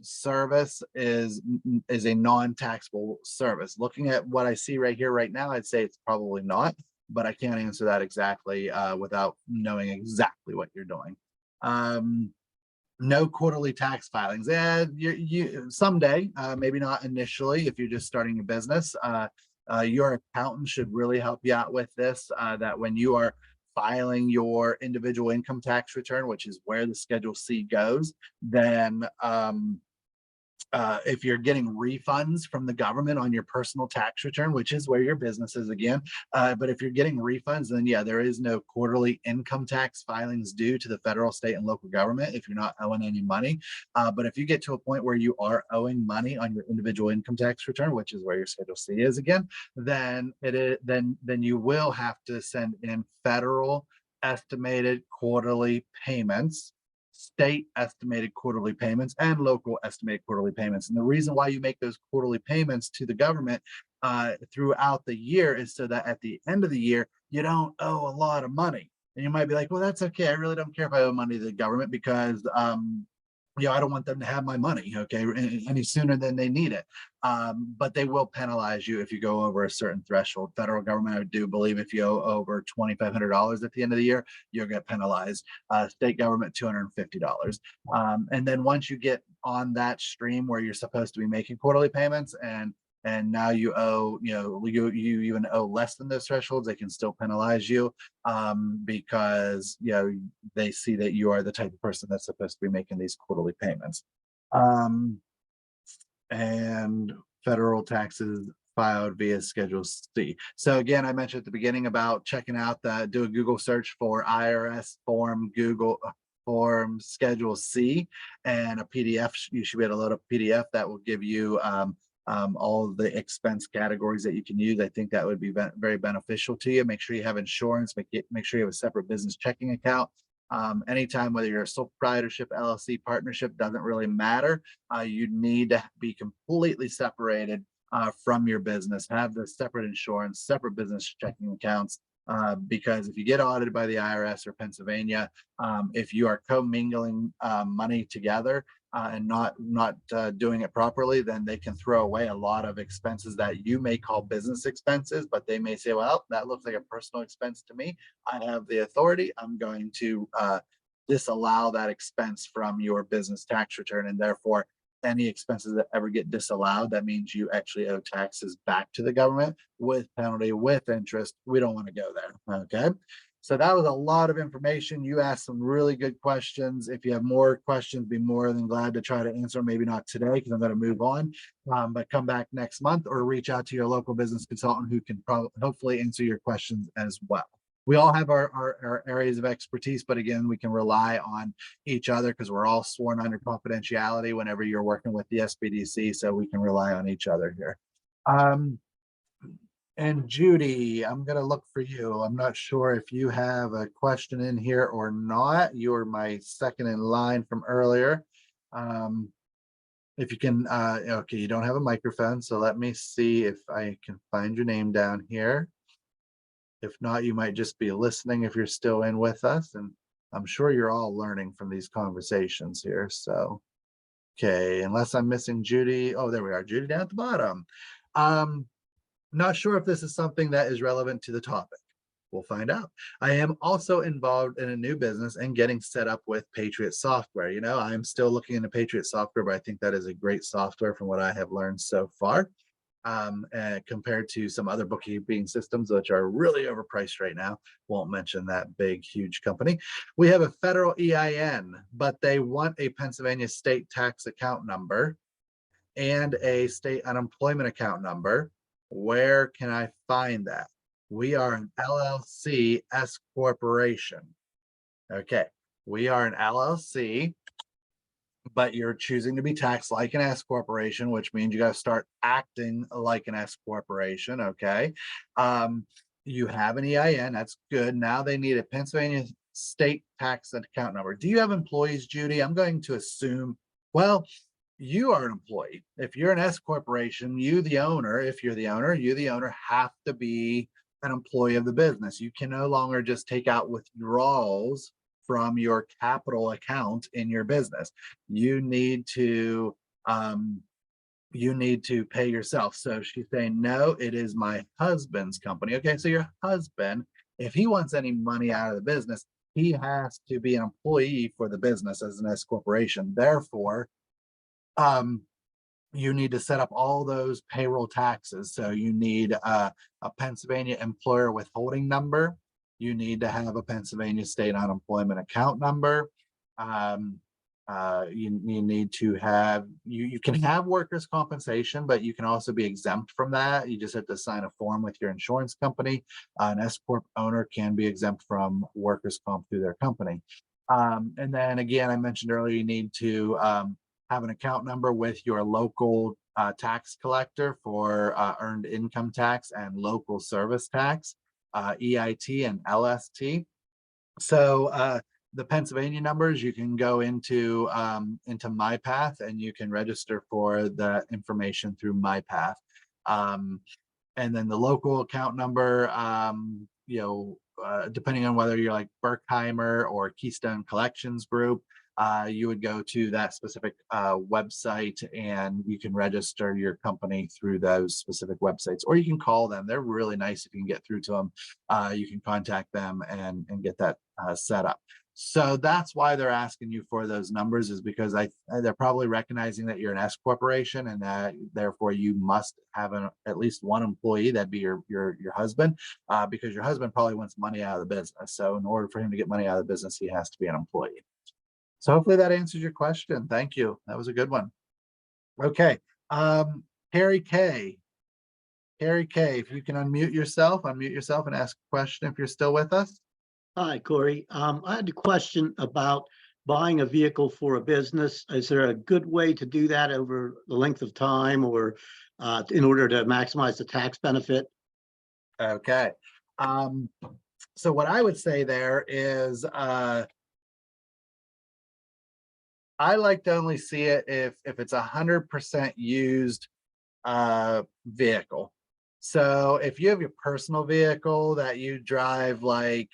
service is a non-taxable service. Looking at what I see right here right now, I'd say it's probably not, but I can't answer that exactly without knowing exactly what you're doing. No quarterly tax filings. You someday, maybe not initially if you're just starting a business. Your accountant should really help you out with this, that when you are filing your individual income tax return, which is where the Schedule C goes, then if you're getting refunds from the government on your personal tax return, which is where your business is again, but if you're getting refunds, then yeah, there is no quarterly income tax filings due to the federal, state, and local government if you're not owing any money. But if you get to a point where you are owing money on your individual income tax return, which is where your Schedule C is again, then you will have to send in federal estimated quarterly payments, state estimated quarterly payments, and local estimated quarterly payments. And the reason why you make those quarterly payments to the government throughout the year is so that at the end of the year, you don't owe a lot of money. And you might be like, well, that's okay. I really don't care if I owe money to the government because I don't want them to have my money, okay, any sooner than they need it. But they will penalize you if you go over a certain threshold. Federal government, I do believe if you owe over $2,500 at the end of the year, you'll get penalized. State government, $250. And then once you get on that stream where you're supposed to be making quarterly payments and now you owe, you even owe less than those thresholds, they can still penalize you because, they see that you are the type of person that's supposed to be making these quarterly payments. And federal taxes filed via Schedule C. So again, I mentioned at the beginning about checking out do a Google search for IRS form, Google form Schedule C, and a PDF. You should be able to load up a PDF that will give you all of the expense categories that you can use. I think that would be very beneficial to you. Make sure you have insurance, make sure you have a separate business checking account. Anytime, whether you're a sole proprietorship, LLC, partnership, doesn't really matter. You need to be completely separated from your business, have the separate insurance, separate business checking accounts. Because if you get audited by the IRS or Pennsylvania, if you are commingling money together and not doing it properly, then they can throw away a lot of expenses that you may call business expenses, but they may say, well, that looks like a personal expense to me. I have the authority. I'm going to disallow that expense from your business tax return, and therefore any expenses that ever get disallowed, that means you actually owe taxes back to the government with penalty, with interest. We don't want to go there. Okay. So that was a lot of information. You asked some really good questions. If you have more questions, be more than glad to try to answer. Maybe not today because I'm going to move on, but come back next month or reach out to your local business consultant who can hopefully answer your questions as well. We all have our areas of expertise, but again, we can rely on each other because we're all sworn under confidentiality whenever you're working with the SBDC. So we can rely on each other here. And Judy, I'm going to look for you. I'm not sure if you have a question in here or not. You were my second in line from earlier. If you can, okay, you don't have a microphone. So let me see if I can find your name down here. If not, you might just be listening if you're still in with us. And I'm sure you're all learning from these conversations here. So, okay, unless I'm missing Judy. Oh, there we are, Judy down at the bottom. Not sure if this is something that is relevant to the topic. We'll find out. I am also involved in a new business and getting set up with Patriot software. You know, I'm still looking into Patriot software, but I think that is a great software from what I have learned so far. Compared to some other bookkeeping systems, which are really overpriced right now. Won't mention that big, huge company. We have a federal EIN, but they want a Pennsylvania state tax account number and a state unemployment account number. Where can I find that? We are an LLC S corporation. Okay, we are an LLC, but you're choosing to be taxed like an S corporation, which means you got to start acting like an S corporation. Okay. You have an EIN. That's good. Now they need a Pennsylvania state tax account number. Do you have employees, Judy? I'm going to assume, well, you are an employee. If you're an S corporation, you, the owner, if you're the owner, you, the owner, have to be an employee of the business. You can no longer just take out withdrawals from your capital account in your business. You need to pay yourself. So she's saying, no, it is my husband's company. Okay, so your husband, if he wants any money out of the business, he has to be an employee for the business as an S corporation. Therefore, you need to set up all those payroll taxes. So you need a Pennsylvania employer withholding number. You need to have a Pennsylvania state unemployment account number. You need to have, you can have workers' compensation, but you can also be exempt from that. You just have to sign a form with your insurance company. An S corp owner can be exempt from workers' comp through their company. And then again, I mentioned earlier, you need to have an account number with your local tax collector for earned income tax and local service tax, EIT and LST. So the Pennsylvania numbers, you can go into MyPath and you can register for the information through MyPath. And then the local account number, depending on whether you're like Berkheimer or Keystone Collections Group, you would go to that specific website and you can register your company through those specific websites, or you can call them. They're really nice if you can get through to them. You can contact them and get that set up. So that's why they're asking you for those numbers, is because they're probably recognizing that you're an S corporation and that therefore you must have at least one employee. That'd be your husband, because your husband probably wants money out of the business. So in order for him to get money out of the business, he has to be an employee. So hopefully that answers your question. Thank you. That was a good one. Okay. Carrie K. Carrie K, if you can unmute yourself and ask a question if you're still with us. Hi, Corey. I had a question about buying a vehicle for a business. Is there a good way to do that over the length of time, or in order to maximize the tax benefit? Okay. So what I would say there is I like to only see it if it's 100% used vehicle. So if you have your personal vehicle that you drive like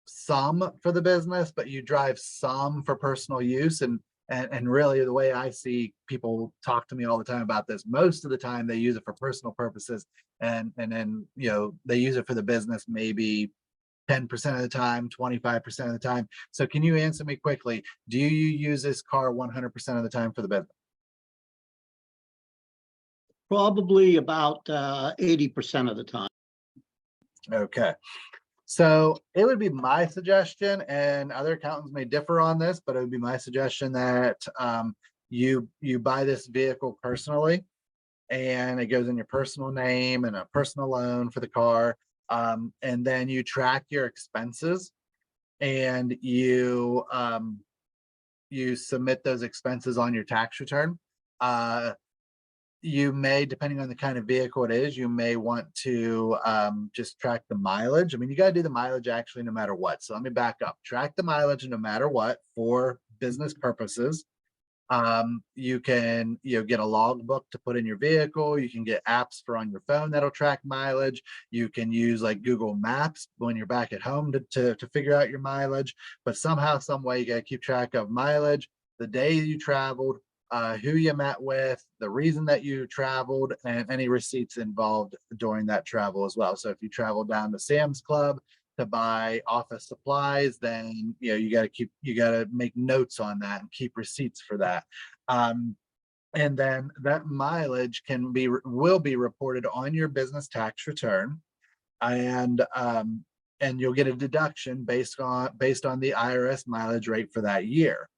some for the business, but you drive some for personal use, and really the way I see people talk to me all the time about this, most of the time they use it for personal purposes, and then they use it for the business maybe 10% of the time, 25% of the time. So can you answer me quickly? Do you use this car 100% of the time for the business? Probably about 80% of the time. Okay. So it would be my suggestion, and other accountants may differ on this, but it would be my suggestion that you buy this vehicle personally, and it goes in your personal name and a personal loan for the car. And then you track your expenses, and you submit those expenses on your tax return. You may, depending on the kind of vehicle it is, you may want to just track the mileage. I mean, you got to do the mileage actually no matter what. So let me back up. Track the mileage no matter what for business purposes. You can get a logbook to put in your vehicle. You can get apps for on your phone that'll track mileage. You can use like Google Maps when you're back at home to figure out your mileage. But somehow, some way, you got to keep track of mileage, the day you traveled, who you met with, the reason that you traveled, and any receipts involved during that travel as well. So if you travel down to Sam's Club to buy office supplies, then you got to make notes on that and keep receipts for that. And then that mileage will be reported on your business tax return, and you'll get a deduction based on the IRS mileage rate for that year.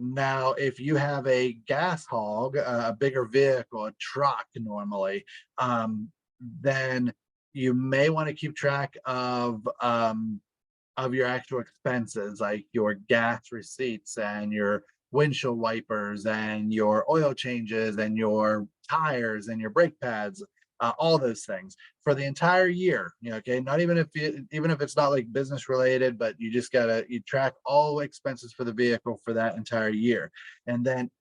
Now, if you have a gas hog, a bigger vehicle, a truck normally, then you may want to keep track of your actual expenses, like your gas receipts and your windshield wipers and your oil changes and your tires and your brake pads, all those things for the entire year. Okay, not even if it's not like business related, but you track all expenses for the vehicle for that entire year. And then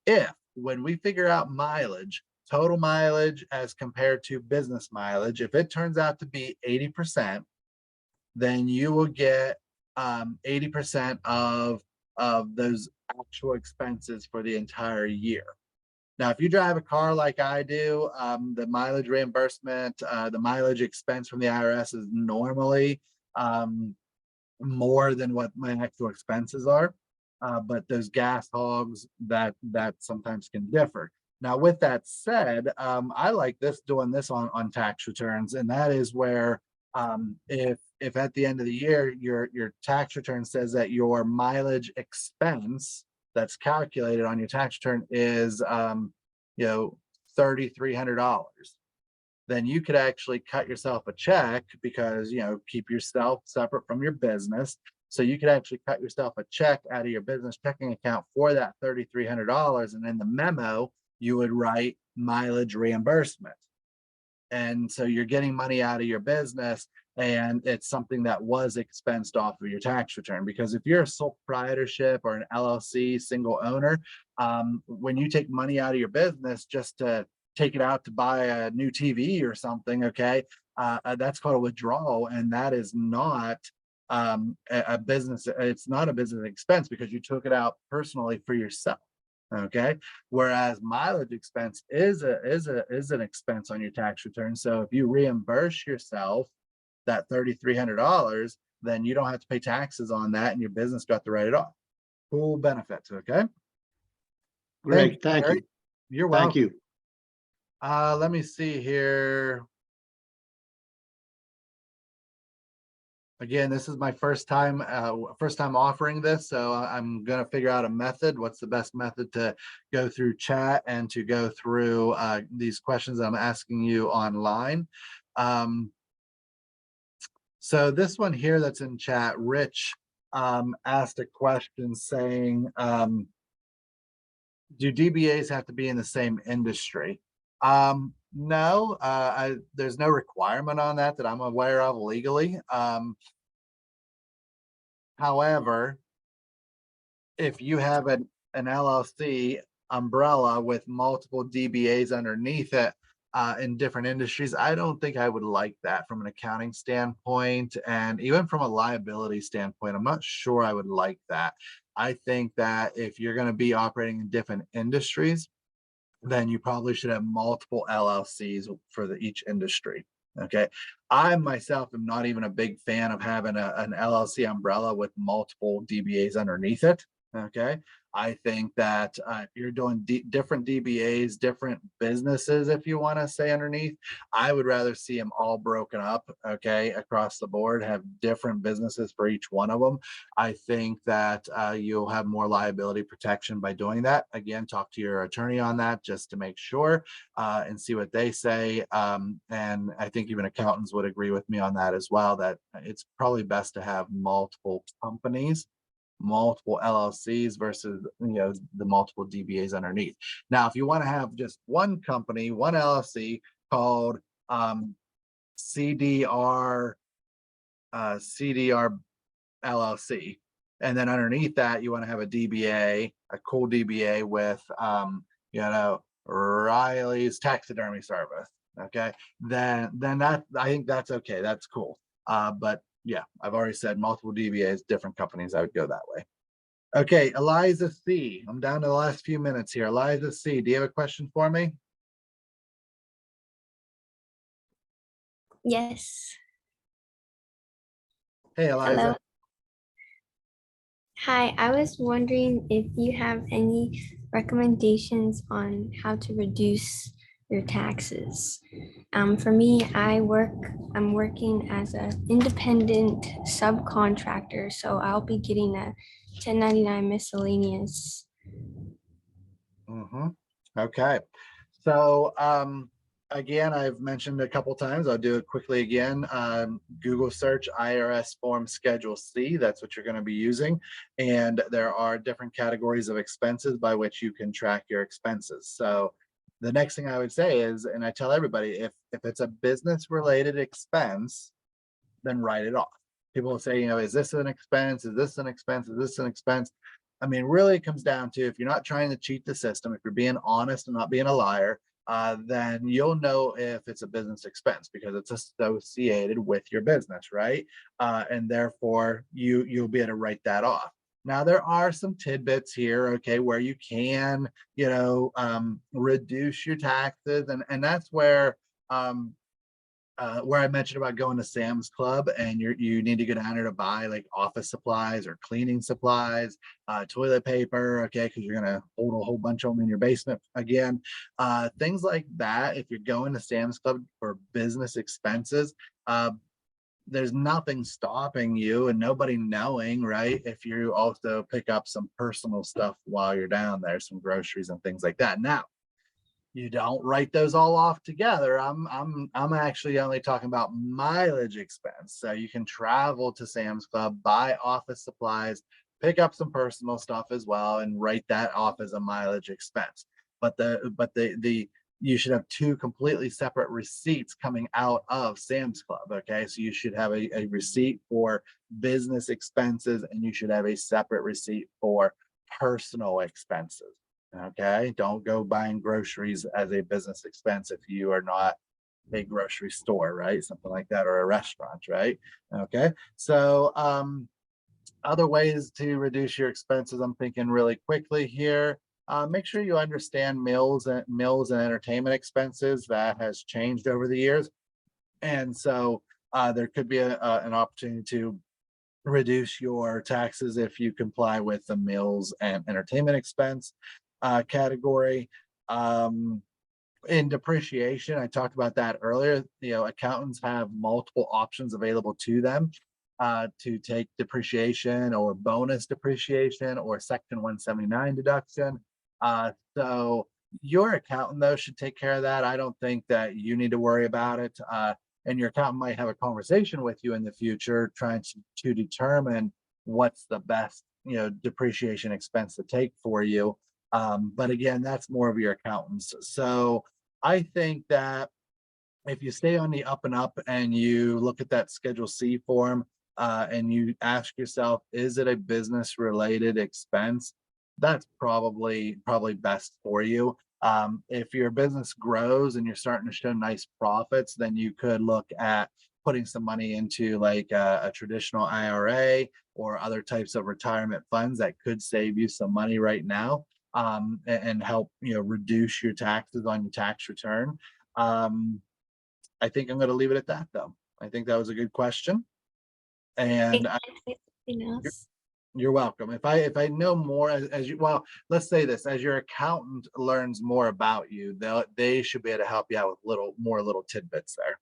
when we figure out mileage, total mileage as compared to business mileage, if it turns out to be 80%, then you will get 80% of those actual expenses for the entire year. Now, if you drive a car like I do, the mileage reimbursement, the mileage expense from the IRS is normally more than what my actual expenses are. But those gas hogs, that sometimes can differ. Now, with that said, I like doing this on tax returns, and that is where if at the end of the year your tax return says that your mileage expense that's calculated on your tax return is $3,300, then you could actually cut yourself a check, because keep yourself separate from your business. So you could actually cut yourself a check out of your business checking account for that $3,300, and in the memo you would write mileage reimbursement. And so you're getting money out of your business, and it's something that was expensed off of your tax return. Because if you're a sole proprietorship or an LLC single owner, when you take money out of your business just to take it out to buy a new TV or something, okay, that's called a withdrawal, and that is not a business. It's not a business expense because you took it out personally for yourself. Okay, whereas mileage expense is an expense on your tax return. So if you reimburse yourself that $3,300, then you don't have to pay taxes on that, and your business got to write it off. Cool benefits. Okay, Great, thank you. You're welcome. Thank you. Let me see here. Again, this is my first time offering this, so I'm gonna figure out a method. What's the best method to go through chat and to go through these questions that I'm asking you online. So this one here that's in chat, Rich asked a question saying, do DBAs have to be in the same industry? No, there's no requirement on that I'm aware of legally. However, if you have an LLC umbrella with multiple DBAs underneath it in different industries, I don't think I would like that from an accounting standpoint, and even from a liability standpoint, I'm not sure I would like that. I think that if you're going to be operating in different industries, then you probably should have multiple LLCs for each industry. Okay. I myself am not even a big fan of having an LLC umbrella with multiple DBAs underneath it. Okay. I think that if you're doing different DBAs, different businesses, if you want to say underneath, I would rather see them all broken up, okay, across the board, have different businesses for each one of them. I think that you'll have more liability protection by doing that. Again, talk to your attorney on that just to make sure and see what they say. And I think even accountants would agree with me on that as well, that it's probably best to have multiple companies, multiple LLCs versus the multiple DBAs underneath. Now, if you want to have just one company, one LLC called CDR LLC, and then underneath that you want to have a DBA, a cool DBA with Riley's taxidermy service. Okay, then that, I think that's okay. That's cool. But yeah, I've already said multiple DBAs, different companies, I would go that way. Okay, Eliza C. I'm down to the last few minutes here. Eliza C, do you have a question for me? Yes. Hey, Eliza. Hello. Hi, I was wondering if you have any recommendations on how to reduce your taxes. For me, I'm working as an independent subcontractor, so I'll be getting a 1099 miscellaneous. Okay, so again, I've mentioned a couple times, I'll do it quickly again. Google search IRS form Schedule C, that's what you're going to be using. And there are different categories of expenses by which you can track your expenses. So the next thing I would say is, and I tell everybody, if it's a business related expense, then write it off. People will say, is this an expense? Is this an expense? Is this an expense? I mean, really it comes down to, if you're not trying to cheat the system, if you're being honest and not being a liar, then you'll know if it's a business expense because it's associated with your business, right? And therefore you'll be able to write that off. Now, there are some tidbits here, okay, where you can, reduce your taxes, and that's where I mentioned about going to Sam's Club, and you need to go down there to buy like office supplies or cleaning supplies, toilet paper, okay, because you're gonna hold a whole bunch of them in your basement again, things like that. If you're going to Sam's Club for business expenses, there's nothing stopping you and nobody knowing, right? If you also pick up some personal stuff while you're down there, some groceries and things like that. Now, you don't write those all off together. I'm actually only talking about mileage expense. So you can travel to Sam's Club, buy office supplies, pick up some personal stuff as well, and write that off as a mileage expense. But you should have two completely separate receipts coming out of Sam's Club. Okay, so you should have a receipt for business expenses, and you should have a separate receipt for personal expenses. Okay, don't go buying groceries as a business expense if you are not a grocery store, right? Something like that, or a restaurant, right? Okay, so other ways to reduce your expenses, I'm thinking really quickly here. Make sure you understand meals and entertainment expenses. That has changed over the years, and so there could be an opportunity to reduce your taxes if you comply with the meals and entertainment expense category. In depreciation, I talked about that earlier. Accountants have multiple options available to them to take depreciation or bonus depreciation or Section 179 deduction. So your accountant, though, should take care of that. I don't think that you need to worry about it. And your accountant might have a conversation with you in the future trying to determine what's the best, depreciation expense to take for you. But again, that's more of your accountants. So I think that if you stay on the up and up and you look at that Schedule C form, and you ask yourself, is it a business related expense? That's probably best for you. If your business grows and you're starting to show nice profits, then you could look at putting some money into like a traditional IRA or other types of retirement funds that could save you some money right now, and help, reduce your taxes on your tax return. I think I'm going to leave it at that, though. I think that was a good question. And Anything else? you're welcome. If I know more as you, well, let's say this, as your accountant learns more about you, they should be able to help you out with little tidbits there.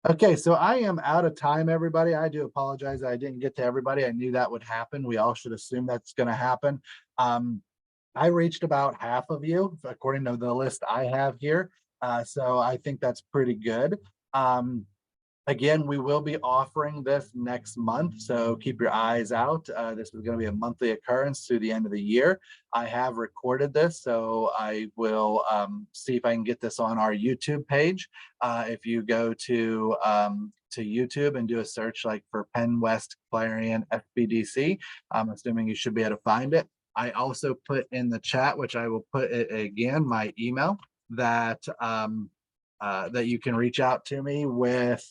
Okay, so I am out of time, everybody. I do apologize. I didn't get to everybody. I knew that would happen. We all should assume that's going to happen. I reached about half of you according to the list I have here. So I think that's pretty good. Again, we will be offering this next month, so keep your eyes out. This is going to be a monthly occurrence through the end of the year. I have recorded this, so I will see if I can get this on our YouTube page. If you go to YouTube and do a search like for PennWest Clarion SBDC, I'm assuming you should be able to find it. I also put in the chat, which I will put it again, my email that that you can reach out to me with.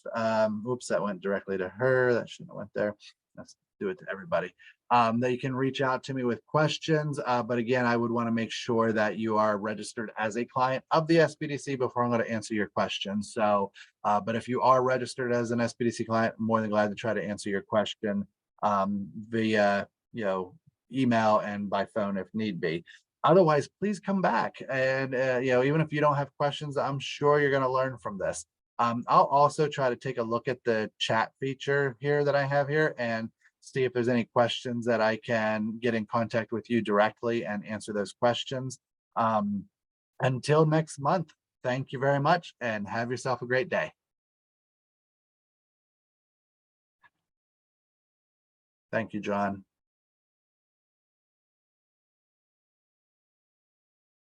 Oops, that went directly to her. That shouldn't have went there. Let's do it to everybody. That you can reach out to me with questions. But again, I would want to make sure that you are registered as a client of the SBDC before I'm going to answer your questions. So, but if you are registered as an SBDC client, I'm more than glad to try to answer your question via, email and by phone if need be. Otherwise, please come back. And, even if you don't have questions, I'm sure you're going to learn from this. I'll also try to take a look at the chat feature here that I have here and see if there's any questions that I can get in contact with you directly and answer those questions. Until next month, thank you very much and have yourself a great day. Thank you, John.